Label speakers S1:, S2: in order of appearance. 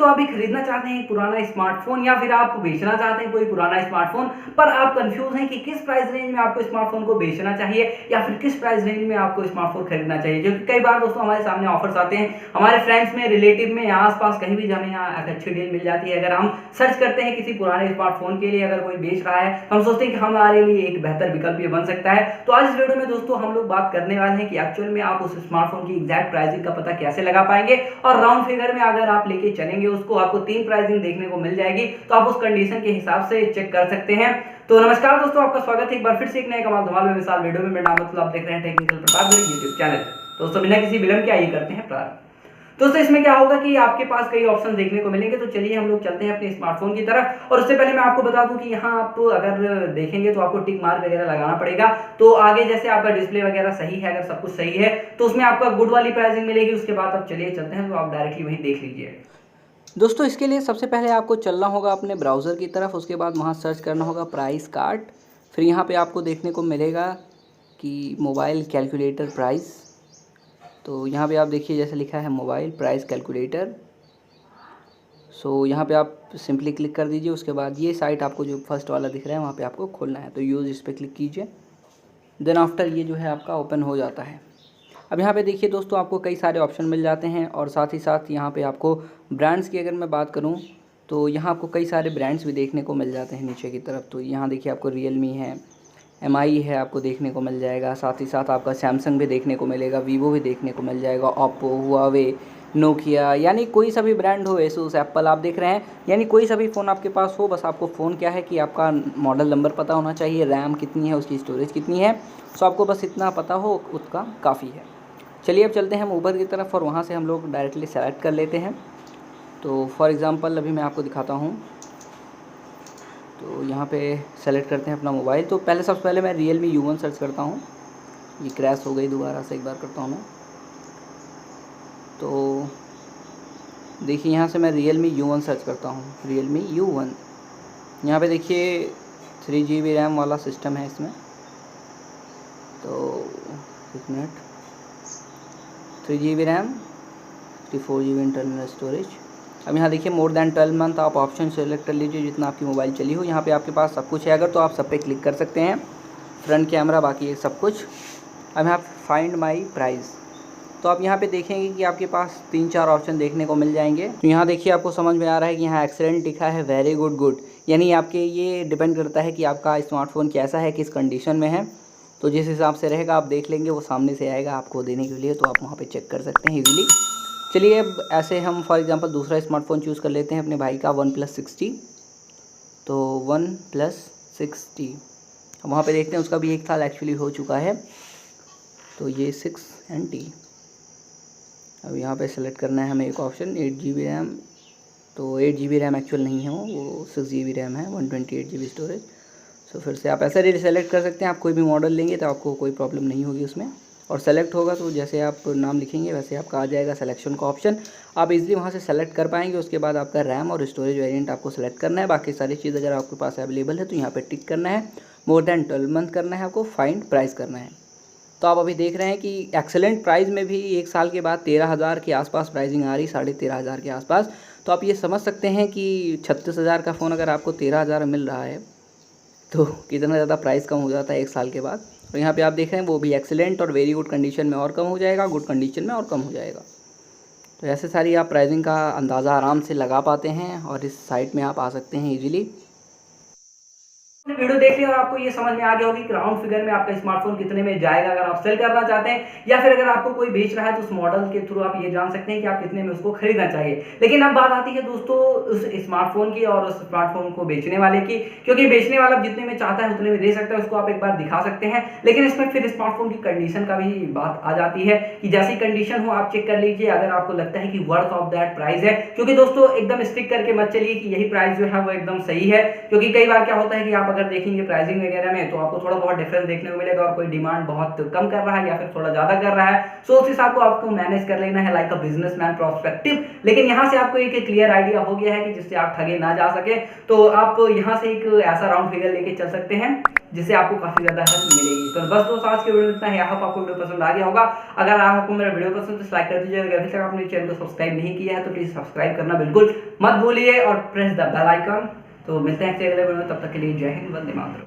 S1: तो आप भी खरीदना चाहते हैं एक पुराना स्मार्टफोन या फिर आप बेचना चाहते हैं कोई पुराना स्मार्टफोन, पर आप कंफ्यूज हैं कि किस प्राइस रेंज में आपको स्मार्टफोन को बेचना चाहिए या फिर किस प्राइस रेंज में आपको स्मार्टफोन खरीदना चाहिए। क्योंकि कई बार दोस्तों हमारे सामने ऑफर्स आते हैं, हमारे फ्रेंड्स में, रिलेटिव में, आसपास कहीं भी हमें यहाँ अच्छी डील मिल जाती है। अगर हम सर्च करते हैं किसी पुराने स्मार्टफोन के लिए, अगर कोई बेच रहा है तो हम सोचते हैं कि हमारे लिए एक बेहतर विकल्प ये बन सकता है। तो आज इस वीडियो में दोस्तों हम लोग बात करने वाले हैं कि एक्चुअल में आप उस स्मार्टफोन की एग्जैक्ट प्राइसिंग का पता कैसे लगा पाएंगे, और राउंड फिगर में अगर आप लेके चलेंगे उसको, आपको 3 प्राइसिंग देखने को मिल जाएगी, तो आप उस कंडीशन के हिसाब से चेक कर सकते हैं। तो नमस्कार दोस्तों, आपका स्वागत है एक बार फिर से एक नए कमाल धमाल मिसाल वीडियो में। मेरा नाम है, आप देख रहे हैं टेक्निकल प्रताप यूट्यूब चैनल। दोस्तों बिना किसी विलंब के आइए करते हैं प्रारंभ। दोस्तों इसमें क्या होगा कि आपके पास कई ऑप्शन देखने को मिलेंगे, तो चलिए हम लोग चलते हैं अपने स्मार्टफोन की तरफ। और उससे पहले मैं आपको बता दूं कि यहाँ आप अगर देखेंगे तो आपको टिक मार्क वगैरह लगाना पड़ेगा। तो आगे जैसे आपका डिस्प्ले वगैरह सही है, अगर सब कुछ सही है तो उसमें आपका गुड वाली प्राइसिंग मिलेगी। उसके बाद अब चलिए चलते हैं, तो आप डायरेक्टली वहीं देख लीजिए।
S2: दोस्तों इसके लिए सबसे पहले आपको चलना होगा अपने ब्राउज़र की तरफ, उसके बाद वहाँ सर्च करना होगा प्राइस कार्ड। फिर यहाँ पे आपको देखने को मिलेगा कि मोबाइल कैलकुलेटर प्राइस। तो यहाँ पे आप देखिए जैसे लिखा है मोबाइल प्राइस कैलकुलेटर। सो यहाँ पे आप सिंपली क्लिक कर दीजिए। उसके बाद ये साइट आपको जो फर्स्ट वाला दिख रहा है वहाँ पे आपको खोलना है, तो यूज़ इस पर क्लिक कीजिए। देन आफ्टर ये जो है आपका ओपन हो जाता है। अब यहाँ पे देखिए दोस्तों आपको कई सारे ऑप्शन मिल जाते हैं, और साथ ही साथ यहाँ पे आपको ब्रांड्स की अगर मैं बात करूँ तो यहाँ आपको कई सारे ब्रांड्स भी देखने को मिल जाते हैं नीचे की तरफ। तो यहाँ देखिए आपको रियलमी है, MI है, आपको देखने को मिल जाएगा। साथ ही साथ आपका सैमसंग भी देखने को मिलेगा, वीवो भी देखने को मिल जाएगा, ओप्पो, हुआवे, नोकिया, यानी कोई सा भी ब्रांड हो, एसूस, एप्पल आप देख रहे हैं, यानी कोई सा भी फ़ोन आपके पास हो। बस आपको फ़ोन क्या है कि आपका मॉडल नंबर पता होना चाहिए, रैम कितनी है, उसकी स्टोरेज कितनी है। सो आपको बस इतना पता हो उतना काफ़ी है। चलिए अब चलते हैं हम ऊपर की तरफ और वहाँ से हम लोग डायरेक्टली सेलेक्ट कर लेते हैं। तो फॉर एग्ज़ाम्पल अभी मैं आपको दिखाता हूँ। तो यहाँ पे सेलेक्ट करते हैं अपना मोबाइल। तो पहले सबसे पहले मैं Realme U1 सर्च करता हूँ। ये क्रैश हो गई, दोबारा से एक बार करता हूँ मैं। तो देखिए यहाँ से मैं Realme U1 सर्च करता हूँ, Realme U1। यहाँ पे देखिए 3GB रैम वाला सिस्टम है इसमें। तो एक minute, 3GB RAM, 64GB internal storage. अब यहाँ देखिए मोर देन 12 मंथ, आप ऑप्शन सेलेक्ट कर लीजिए जितना आपकी मोबाइल चली हो। यहाँ पे आपके पास सब कुछ है अगर, तो आप सब पे क्लिक कर सकते हैं। फ्रंट कैमरा, बाकी ये सब कुछ। अब यहाँ फाइंड माई प्राइस, तो आप यहाँ पे देखेंगे कि आपके पास 3-4 ऑप्शन देखने को मिल जाएंगे। तो यहाँ देखिए आपको समझ में आ रहा है कि यहाँ एक्सेलेंट लिखा है, वेरी गुड, गुड, यानी आपके ये डिपेंड करता है कि आपका स्मार्टफोन कैसा है, किस कंडीशन में है। तो जिस हिसाब से रहेगा आप देख लेंगे, वो सामने से आएगा आपको देने के लिए, तो आप वहाँ पे चेक कर सकते हैं इजीली। चलिए अब ऐसे हम फॉर एग्जांपल दूसरा स्मार्टफोन चूज़ कर लेते हैं अपने भाई का, OnePlus 60। तो OnePlus 60 अब वहाँ पे देखते हैं, उसका भी 1 साल एक्चुअली हो चुका है। तो ये 6NT। अब यहाँ पे सेलेक्ट करना है हमें एक ऑप्शन, 8GB रैम। तो 8GB रैम एक्चुअल नहीं है, वो 6GB रैम है, 128GB स्टोरेज। सो फिर से आप ऐसा सेलेक्ट कर सकते हैं। आप कोई भी मॉडल लेंगे तो आपको कोई प्रॉब्लम नहीं होगी उसमें। और सेलेक्ट होगा तो जैसे आप नाम लिखेंगे वैसे आपका आ जाएगा सिलेक्शन का ऑप्शन, आप इजीली वहाँ से सेलेक्ट कर पाएंगे। उसके बाद आपका रैम और स्टोरेज वेरिएंट आपको सेलेक्ट करना है। बाकी सारी चीज़ अगर आपके पास अवेलेबल है तो यहाँ पे टिक करना है, मोर देन 12 मंथ करना है, आपको फाइंड प्राइस करना है। तो आप अभी देख रहे हैं कि एक्सेलेंट प्राइस में भी 1 साल के बाद 13,000 के आसपास प्राइसिंग आ रही, 13,500 के आसपास। तो आप ये समझ सकते हैं कि 36,000 का फ़ोन अगर आपको 13,000 मिल रहा है तो कितना ज़्यादा प्राइस कम हो जाता है 1 साल के बाद। और यहाँ पे आप देख रहे हैं वो भी एक्सीलेंट और वेरी गुड कंडीशन में और कम हो जाएगा, गुड कंडीशन में और कम हो जाएगा। तो ऐसे सारी आप प्राइसिंग का अंदाज़ा आराम से लगा पाते हैं और इस साइट में आप आ सकते हैं इजीली।
S1: वीडियो देख लिया और आपको ये समझ में आ गया होगी कि राउंड फिगर में आपका स्मार्टफोन कितने में जाएगा अगर आप सेल करना चाहते हैं, या फिर अगर आपको कोई बेच रहा है तो उस मॉडल के थ्रू आप ये जान सकते हैं कि आप कितने में उसको खरीदना चाहिए। लेकिन अब बात आती है दोस्तों उस स्मार्टफोन की और उस स्मार्टफोन को बेचने वाले की, क्योंकि बेचने वाला जितने में चाहता है उतने में दे सकता है, उसको आप एक बार दिखा सकते हैं। लेकिन इसमें फिर स्मार्टफोन की कंडीशन का भी बात आ जाती है कि जैसी कंडीशन हो आप चेक कर लीजिए, अगर आपको लगता है कि वर्थ ऑफ दैट प्राइस है। क्योंकि दोस्तों एकदम स्टिक करके मत चलिए कि यही प्राइस जो है वो एकदम सही है, क्योंकि कई बार क्या होता है कि आप अगर देखेंगे प्राइसिंग वगैरह में तो आपको थोड़ा बहुत डिफरेंस देखने को मिलेगा, और कोई डिमांड बहुत कम कर रहा है या फिर थोड़ा ज़्यादा कर रहा है, सो उस हिसाब को आपको मैनेज कर लेना है लाइक अ बिजनेसमैन प्रोस्पेक्टिव। लेकिन यहाँ से आपको एक क्लियर आइडिया हो गया है कि जिससे आप ठगे ना जा सके, तो आप यहाँ से एक ऐसा राउंड फिगर लेके चल सकते हैं जिससे आपको काफी ज्यादा हेल्प मिलेगी। तो बस दोस्तों आज के वीडियो में इतना ही। आई होप आपको वीडियो पसंद आ गया होगा। अगर आपको मेरा वीडियो पसंद तो लाइक कर दीजिए, अगर अभी तक आपने चैनल को सब्सक्राइब नहीं किया है तो प्लीज सब्सक्राइब करना बिल्कुल मत भूलिए और प्रेस द बेल आइकन। तो मिलते हैं अगले वीडियो में, तब तक के लिए जय हिंद, वंदे मातरम।